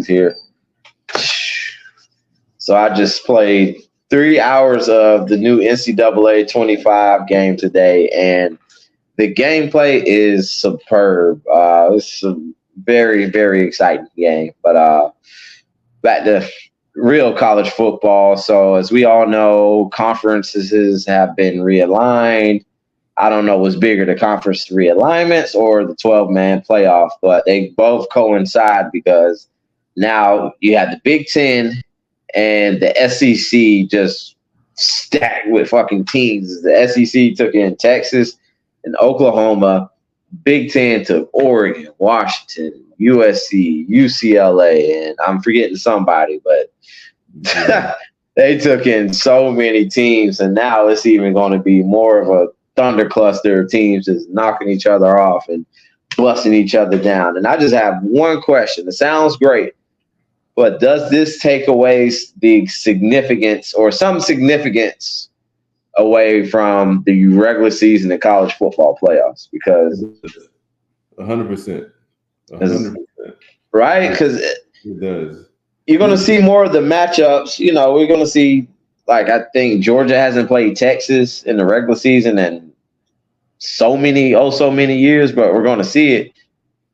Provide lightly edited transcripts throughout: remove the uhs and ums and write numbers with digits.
leagues here. So I just played 3 hours of the new NCAA 25 game today, and the gameplay is superb. It's a very, very exciting game. But back to real college football. So as we all know, conferences have been realigned. I don't know what's bigger, the conference realignments or the 12-man playoff, but they both coincide because now you have the Big Ten and the SEC just stacked with fucking teams. The SEC took in Texas and Oklahoma. Big Ten took Oregon, Washington, USC, UCLA, and I'm forgetting somebody, but they took in so many teams, and now it's even going to be more of a thunder cluster of teams just knocking each other off and busting each other down. And I just have one question. It sounds great, but does this take away the significance or some significance away from the regular season and college football playoffs? Because 100%. 100%. Right? Because it does. You're going to see more of the matchups. You know, we're going to see, like, I think Georgia hasn't played Texas in the regular season in so many years, but we're going to see it.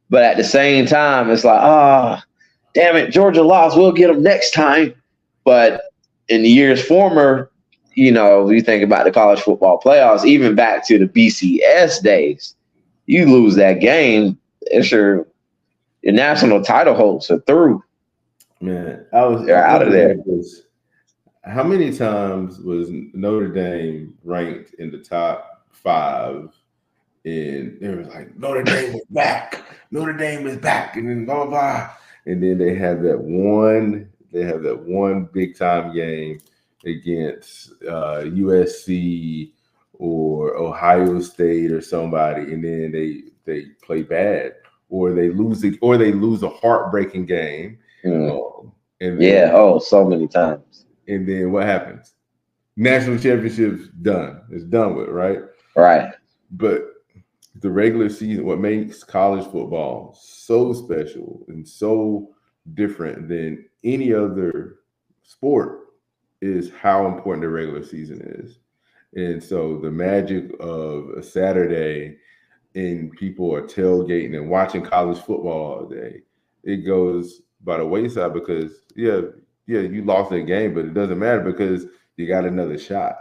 But at the same time, it's like, damn it, Georgia lost. We'll get them next time. But in the years former, you know, you think about the college football playoffs, even back to the BCS days, you lose that game, it's your national title hopes are through. Man, they're out of there. How many times was Notre Dame ranked in the top 5? And they were like, Notre Dame is back. Notre Dame is back. And then blah, blah, blah. And then they have that one big time game against USC or Ohio State or somebody. And then they play bad, or they lose a heartbreaking game. And then, so many times. And then what happens? National championship's done. It's done with, right? Right. But the regular season, what makes college football so special and so different than any other sport is how important the regular season is. And so the magic of a Saturday and people are tailgating and watching college football all day, it goes by the wayside because, you lost that game, but it doesn't matter because you got another shot.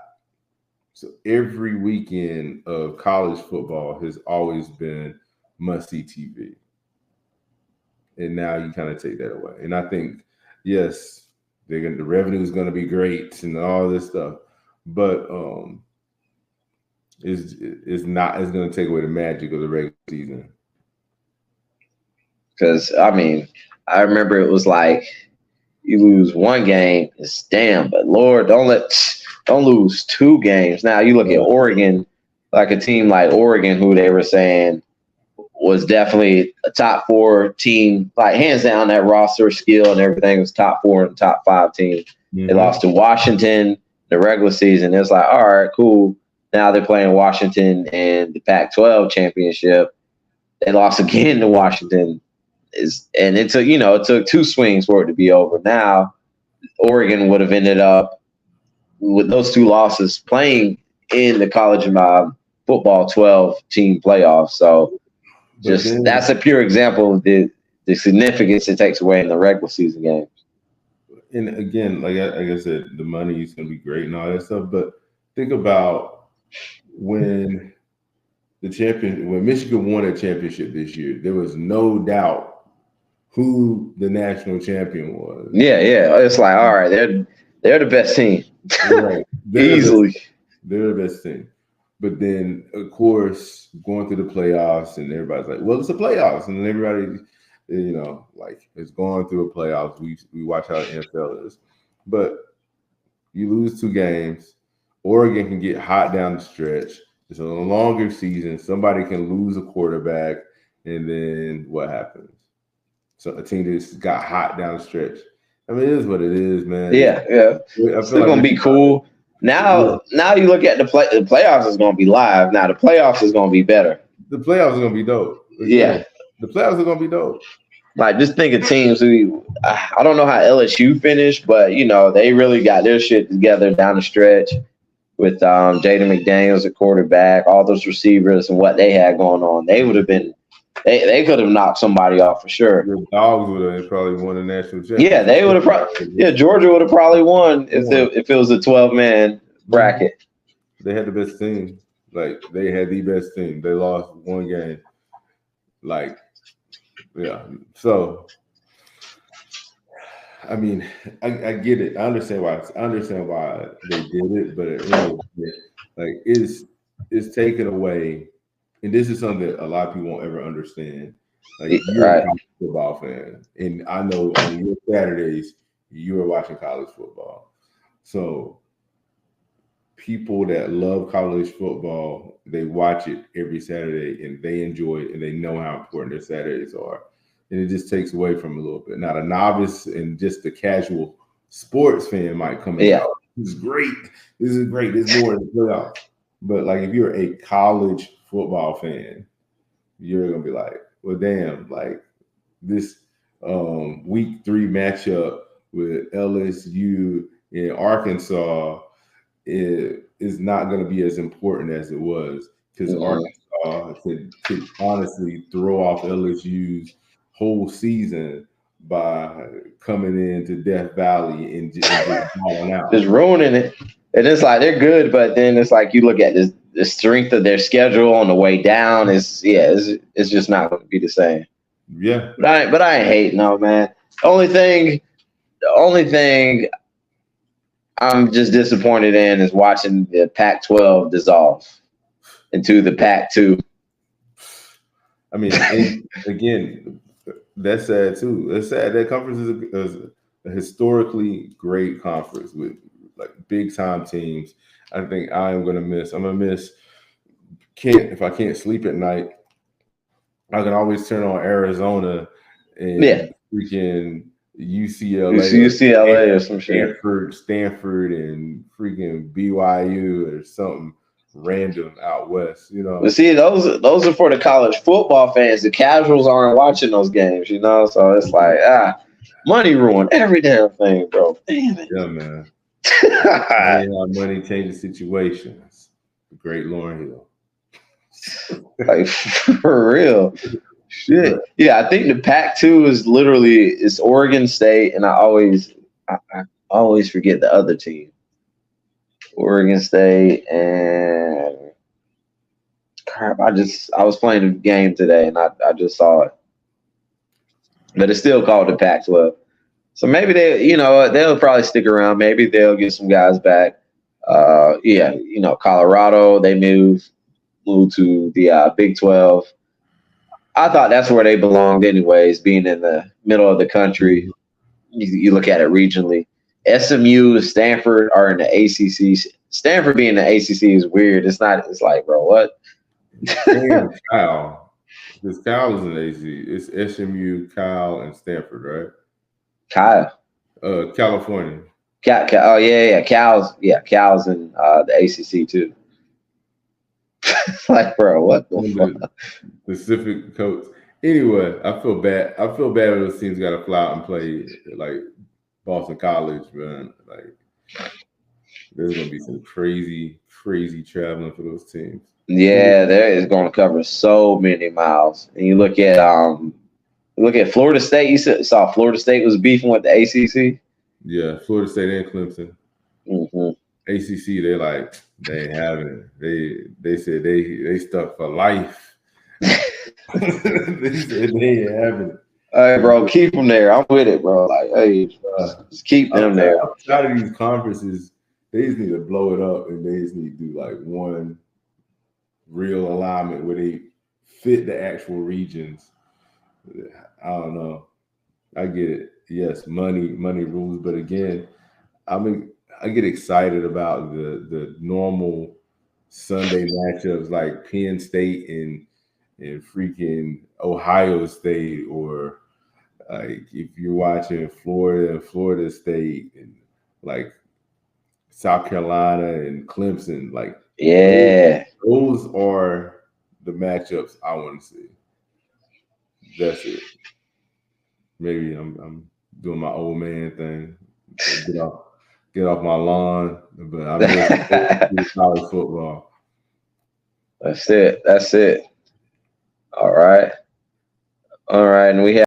So every weekend of college football has always been must-see TV. And now you kind of take that away. And I think, yes, the revenue is going to be great and all this stuff, but it's going to take away the magic of the regular season. Because, I mean, I remember it was like you lose one game, it's damn, but Lord, don't lose 2 games. Now you look at Oregon, like a team like Oregon, who they were saying was definitely a top 4 team, like hands down that roster skill and everything was top 4 and top 5 team. Mm-hmm. They lost to Washington the regular season. It was like, all right, cool. Now they're playing Washington in the Pac-12 championship. They lost again to Washington. It took 2 swings for it to be over. Now Oregon would have ended up with those 2 losses playing in the college football 12-team playoffs. So that's a pure example of the significance it takes away in the regular season games. And again, like I said, the money is going to be great and all that stuff. But think about when Michigan won a championship this year, there was no doubt who the national champion was. Yeah. It's like, all right, they're the best team. Right. Easily. They're the best team. But then, of course, going through the playoffs and everybody's like, well, it's the playoffs. And everybody, is going through a playoffs. We watch how the NFL is. But you lose 2 games. Oregon can get hot down the stretch. It's a longer season. Somebody can lose a quarterback. And then what happens? So a team just got hot down the stretch. I mean, it is what it is, man. Yeah. It's still going to be cool. Now you look at the playoffs is going to be live. Now the playoffs is going to be better. The playoffs are going to be dope. Yeah. The playoffs are going to be dope. Like, just think of teams who I don't know how LSU finished, but they really got their shit together down the stretch with Jaden McDaniels at quarterback, all those receivers and what they had going on. They would have been they could have knocked somebody off for sure. The Dogs would have probably won the national championship. Yeah, they would have probably. Yeah, Georgia would have probably won if it was a 12-man bracket. They had the best team. Like, they had the best team. They lost one game. Like, yeah. So, I mean, I get it. I understand why they did it, but like, it's taken away. And this is something that a lot of people won't ever understand. Like, you're a college football fan, and I know on your Saturdays you are watching college football. So people that love college football, they watch it every Saturday and they enjoy it and they know how important their Saturdays are. And it just takes away from a little bit. Now, the novice and just the casual sports fan might come in. Oh, this is great. This is great. This is more than the playoffs. But like, if you're a college football fan, you're gonna be like, well, damn, like this week 3 matchup with LSU in Arkansas is not going to be as important as it was, because Arkansas could honestly throw off LSU's whole season by coming into Death Valley and just falling out. Just ruining it. And it's like they're good, but then it's like you look at the strength of their schedule on the way down. It's just not going to be the same. Yeah. But I ain't hating, no, man. The only thing I'm just disappointed in is watching the Pac-12 dissolve into the Pac-2. I mean, again, that's sad too. That's sad. That conference is a historically great conference with like big time teams. I think I'm gonna miss. If I can't sleep at night, I can always turn on Arizona and freaking UCLA or some shit. Stanford and freaking BYU or something random out west, But see, those are for the college football fans. The casuals aren't watching those games, So it's like, money ruined every damn thing, bro. Damn it. Yeah, man. Money changes situations. The great Lauryn Hill. Like, for real. Shit. Yeah, I think the Pac-2 is it's Oregon State, and I always forget the other team. Oregon State and crap. I was playing a game today and I just saw it. But it's still called the Pac-12. So maybe they'll probably stick around. Maybe they'll get some guys back. Colorado, they moved to the Big 12. I thought that's where they belonged anyways, being in the middle of the country. You look at it regionally. SMU and Stanford are in the ACC. Stanford being in the ACC is weird. It's like, bro, what? Damn, Cal. Because Cal is in the ACC. It's SMU, Cal, and Stanford, right? Kyle. California. Oh, yeah. Cal's in the ACC too. Like, bro, what the fuck? Pacific Coast. Anyway, I feel bad. I feel bad when those teams got to fly out and play like Boston College, man. Like, there's gonna be some crazy traveling for those teams. Yeah, there is going to cover so many miles. And you look at Florida State. You saw Florida State was beefing with the ACC. Yeah, Florida State and Clemson. Mm-hmm. ACC, they ain't having it. They said they stuck for life. They said they ain't having it. Hey, bro, keep them there. I'm with it, bro. Like, hey, just keep them there. Outside of these conferences, they just need to blow it up, and they just need to do like one real alignment where they fit the actual regions. I don't know. I get it. Yes, money rules, but again, I get excited about the normal Sunday matchups like Penn State and freaking Ohio State, or like if you're watching Florida and Florida State and like South Carolina and Clemson, like those are the matchups I want to see. That's it. maybe I'm doing my old man thing. Get off my lawn, but I miss college football. That's it. All right. And we have